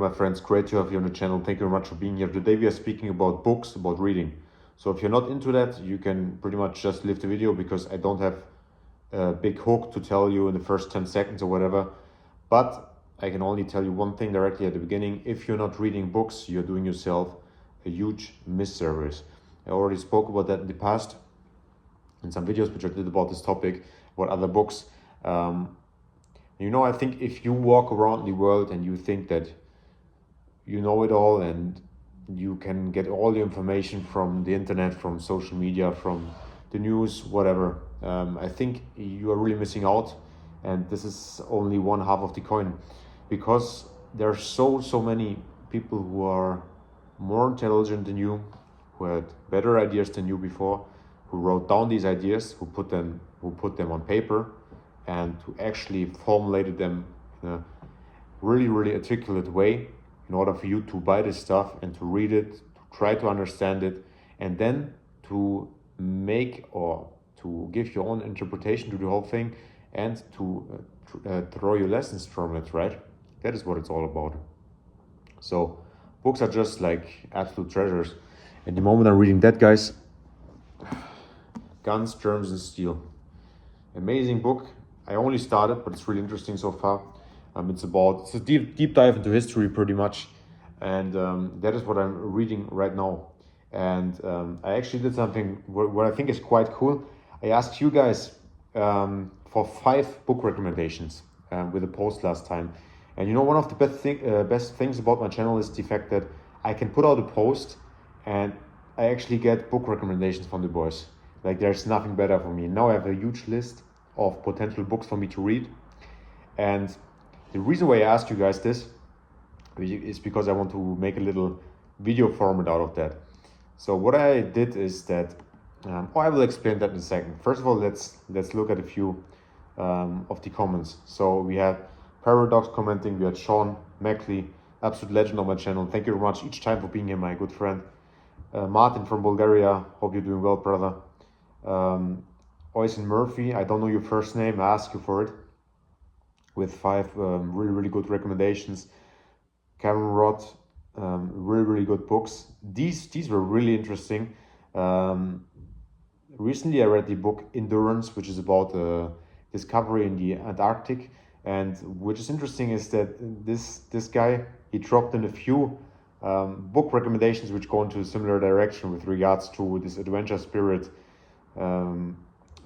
my friends, great to have you on the channel. Thank you very much for being here. Today we are speaking about books, about reading. So if you're not into that, you can pretty much just leave the video because I don't have a big hook to tell you in the first 10 seconds or whatever. But I can only tell you one thing directly at the beginning. If you're not reading books, you're doing yourself a huge misservice. I already spoke about that in the past in some videos which I did about this topic, about other books. I think if you walk around the world and you think that you know it all and you can get all the information from the internet, from social media, from the news, whatever, I think you are really missing out. And this is only one half of the coin, because there are so many people who are more intelligent than you, who had better ideas than you before, who wrote down these ideas, who put them on paper, and who actually formulated them in a really articulate way in order for you to buy this stuff and to read it, to try to understand it, and then to make or to give your own interpretation to the whole thing and to draw your lessons from it, right? That is what it's all about. So books are just like absolute treasures. At the moment I'm reading that, guys, Guns, Germs and Steel. Amazing book. I only started, but it's really interesting so far. It's a deep dive into history pretty much, and that is what I'm reading right now. And I actually did something what I think is quite cool. I asked you guys for 5 book recommendations with a post last time. And one of the best things about my channel is the fact that I can put out a post and I actually get book recommendations from the boys. Like, there's nothing better for me. Now I have a huge list of potential books for me to read. And the reason why I asked you guys this is because I want to make a little video format out of that. So what I did is that, I will explain that in a second. First of all, let's look at a few of the comments. So we had Paradox commenting, we had Sean Mackley, absolute legend on my channel. Thank you very much each time for being here, my good friend. Martin from Bulgaria, hope you're doing well, brother. Oysen Murphy, I don't know your first name, I asked you for it, with 5 really good recommendations. Cameron Roth, really good books. These were really interesting. Recently I read the book Endurance, which is about discovery in the Antarctic, and which is interesting is that this guy, he dropped in a few book recommendations which go into a similar direction with regards to this adventure spirit.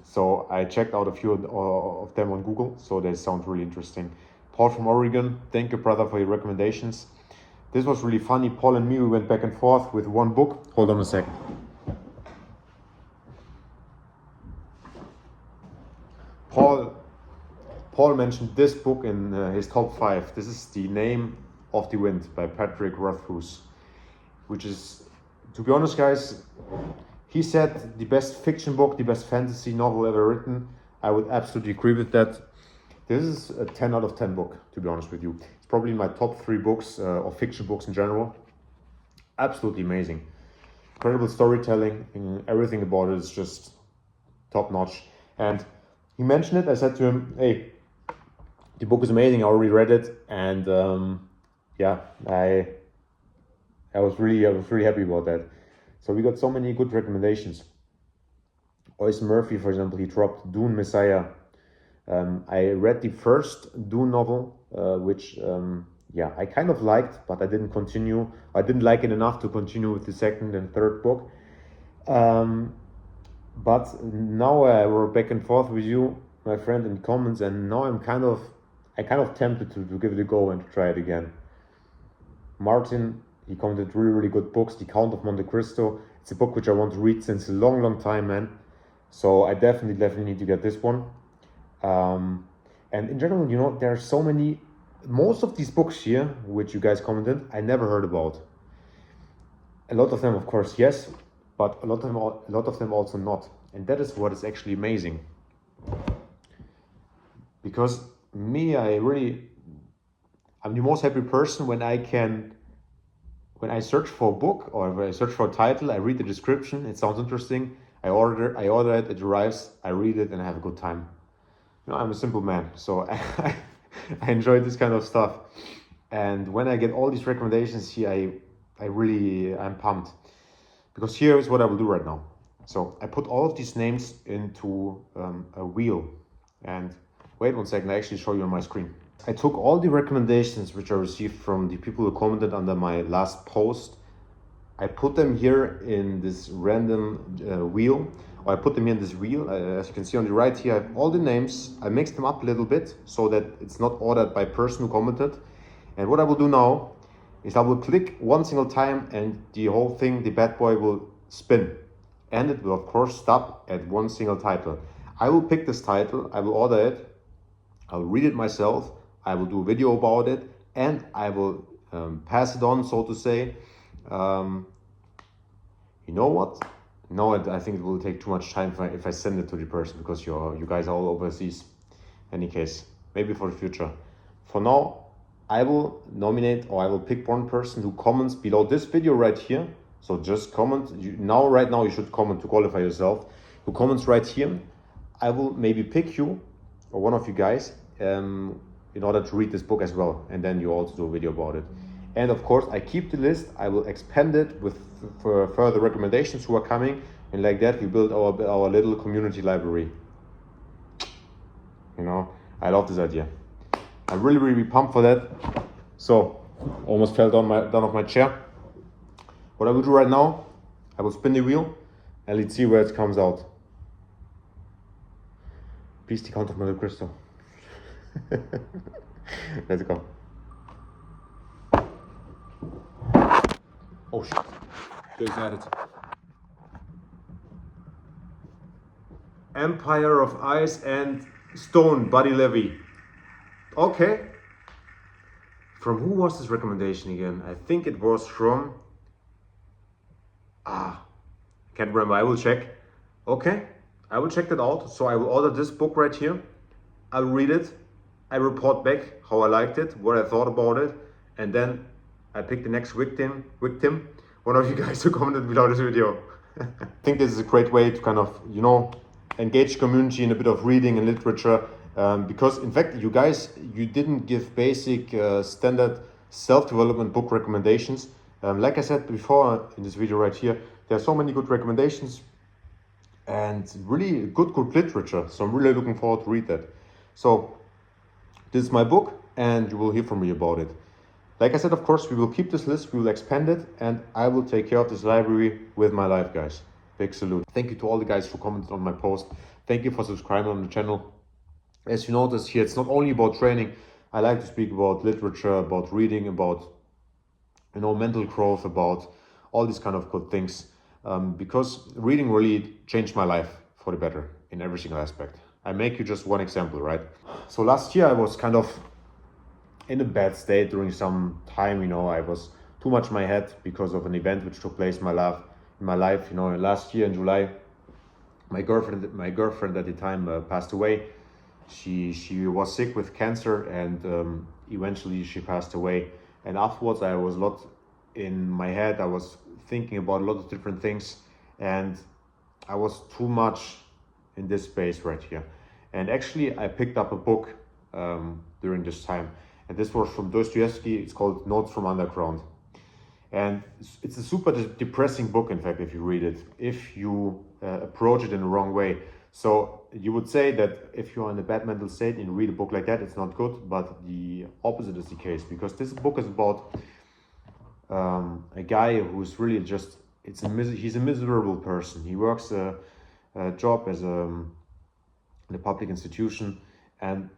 So I checked out a few of them on Google, so they sound really interesting. Paul from Oregon, thank you, brother, for your recommendations. This was really funny. Paul and me, we went back and forth with one book. Hold on a second. Paul mentioned this book in his top 5. This is The Name of the Wind by Patrick Rothfuss, which is, to be honest, guys, he said the best fiction book, the best fantasy novel ever written. I would absolutely agree with that. This is a 10 out of 10 book, to be honest with you. It's probably my top 3 books, or fiction books in general. Absolutely amazing. Incredible storytelling, and everything about it is just top notch. And he mentioned it, I said to him, hey, the book is amazing, I already read it, and I was really happy about that. So we got so many good recommendations. Oysen Murphy, for example, he dropped Dune Messiah. I read the first Dune novel, which I kind of liked, but I didn't continue. I didn't like it enough to continue with the second and third book. But now we're back and forth with you, my friend, in comments, and now I kind of tempted to give it a go and to try it again. Martin, he commented really good books. The Count of Monte Cristo. It's a book which I want to read since a long time, man. So I definitely need to get this one. And in general, there are so many. Most of these books here, which you guys commented, I never heard about. A lot of them, of course, yes, but a lot of them also not. And that is what is actually amazing. Because me, I'm the most happy person when I search for a book or if I search for a title, I read the description, it sounds interesting, I order it, it arrives, I read it, and I have a good time. I'm a simple man, so I enjoy this kind of stuff. And when I get all these recommendations here, I'm pumped, because here is what I will do right now. So I put all of these names into a wheel, and wait 1 second, I actually show you on my screen. I took all the recommendations which I received from the people who commented under my last post. I put them here in this random wheel, or I put them here in this wheel. As you can see on the right here, I have all the names. I mixed them up a little bit so that it's not ordered by person who commented. And what I will do now is I will click one single time and the whole thing, the bad boy, will spin. And it will of course stop at one single title. I will pick this title, I will order it, I'll read it myself, I will do a video about it, and I will pass it on, so to say. You know what? No, I think it will take too much time if I send it to the person, because you guys are all overseas. Any case, maybe for the future. For now, I will nominate, or I will pick one person who comments below this video right here. So just comment. Right now you should comment to qualify yourself. Who comments right here? I will maybe pick you or one of you guys in order to read this book as well, and then you also do a video about it. And of course, I keep the list. I will expand it with for further recommendations who are coming, and like that we build our little community library. You know, I love this idea. I'm really pumped for that. So, almost fell down off my chair. What I will do right now, I will spin the wheel and let's see where it comes out. Please take count of my little crystal. Let's go. Oh shit. There's added. Empire of Ice and Stone, Buddy Levy. Okay. From who was this recommendation again? I think it was from... can't remember, I will check. Okay, I will check that out. So I will order this book right here. I'll read it. I report back how I liked it, what I thought about it. And then I pick the next victim, one of you guys who commented below this video. I think this is a great way to kind of, you know, engage community in a bit of reading and literature. Because in fact, you guys, you didn't give basic standard self-development book recommendations. Like I said before in this video right here, there are so many good recommendations and really good literature. So I'm really looking forward to read that. So this is my book and you will hear from me about it. Like I said, of course, we will keep this list, we will expand it, and I will take care of this library with my life, guys. Big salute. Thank you to all the guys who commented on my post. Thank you for subscribing on the channel. As you notice here, it's not only about training. I like to speak about literature, about reading, about, you know, mental growth, about all these kind of good things. Because reading really changed my life for the better in every single aspect. I make you just one example, right? So last year I was kind of in a bad state during some time, you know. I was too much in my head because of an event which took place in my life, you know. Last year in July, my girlfriend at the time passed away. She was sick with cancer, and eventually she passed away. And afterwards I was a lot in my head. I was thinking about a lot of different things, and I was too much in this space right here. And actually I picked up a book during this time, and this was from Dostoevsky. It's called Notes from Underground. And it's a super depressing book, in fact, if you read it, if you approach it in the wrong way. So you would say that if you're in a bad mental state and you read a book like that, it's not good, but the opposite is the case, because this book is about a guy who's really just, he's a miserable person. He works a job as in a public institution, and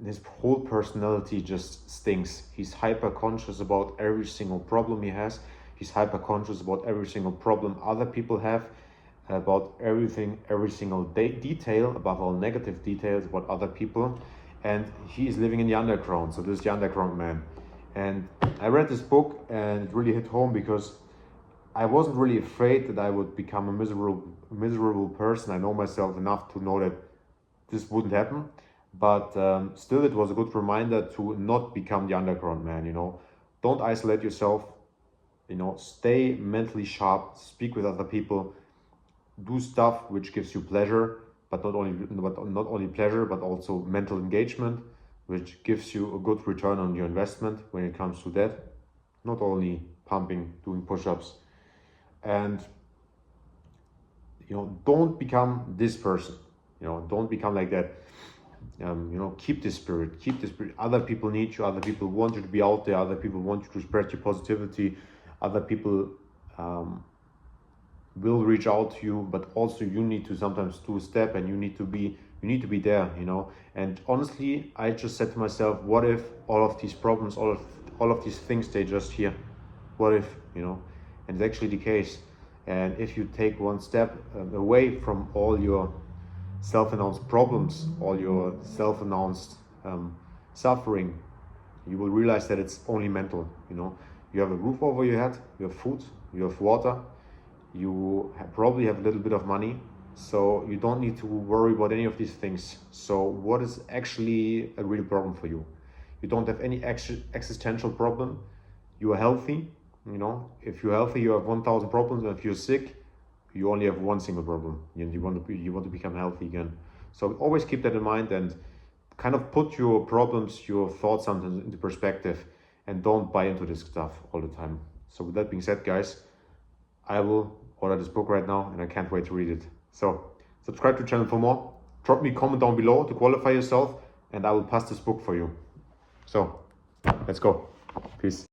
his whole personality just stinks. He's hyper conscious about every single problem he has. He's hyper conscious about every single problem other people have, about everything, every single detail, above all negative details about other people. And he's living in the underground. So this is the underground man. And I read this book and it really hit home, because I wasn't really afraid that I would become a miserable person. I know myself enough to know that this wouldn't happen. But still, it was a good reminder to not become the underground man, you know. Don't isolate yourself, you know, stay mentally sharp, speak with other people, do stuff which gives you pleasure, but not only pleasure, but also mental engagement. which gives you a good return on your investment when it comes to that. Not only pumping, doing push-ups. And don't become this person. Don't become like that. Keep this spirit. Other people need you. Other people want you to be out there. Other people want you to spread your positivity. Other people will reach out to you, but also you need to sometimes do a step, and you need to be there. And honestly, I just said to myself, what if all of these problems, all of these things stay just here? What if, and it's actually the case. And if you take one step away from all your self-announced problems, all your self-announced suffering, you will realize that it's only mental. You have a roof over your head, you have food, you have water, you probably have a little bit of money, so you don't need to worry about any of these things. So what is actually a real problem for you? You don't have any existential problem. You are healthy. If you're healthy, you have 1,000 problems. And if you're sick, you only have one single problem, and you want to become healthy again. So always keep that in mind, and kind of put your problems, your thoughts sometimes into perspective, and don't buy into this stuff all the time. So with that being said, guys, I will order this book right now, and I can't wait to read it. So subscribe to the channel for more. Drop me a comment down below to qualify yourself, and I will pass this book for you. So let's go. Peace.